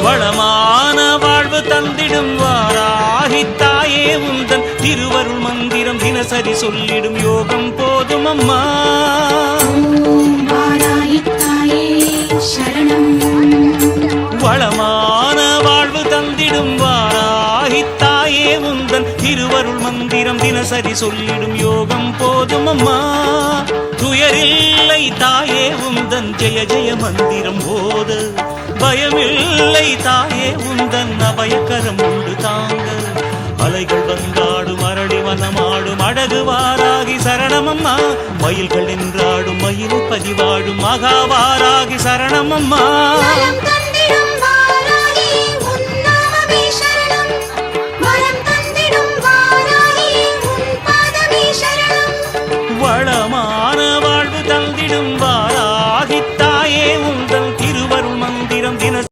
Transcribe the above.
வளமான வாழ்வு தந்திடும் வாராகி தாயே உந்தன் திருவருள் மந்திரம் தினசரி சொல்லிடும் யோகம் போதும் அம்மா. வளமான வாழ்வு தந்திடும் வாராகி தாயே உந்தன் திருவருள் மந்திரம் தினசரி சொல்லிடும் யோகம் போதும் அம்மா. துயரில்லை தாயே உந்தன் ஜெய ஜெய மந்திரம் போத, பயமில்லை தாயே உந்தன் அபயக்கரம் உண்டு தாங்க. அலைகள் வந்தாடும் அரளி வனமாடும் அழகு வாராகி சரணமம்மா. மயில்கள் நின்றாடும் மயில் பதிவாடும் மகாவாராகி சரணமம்மா.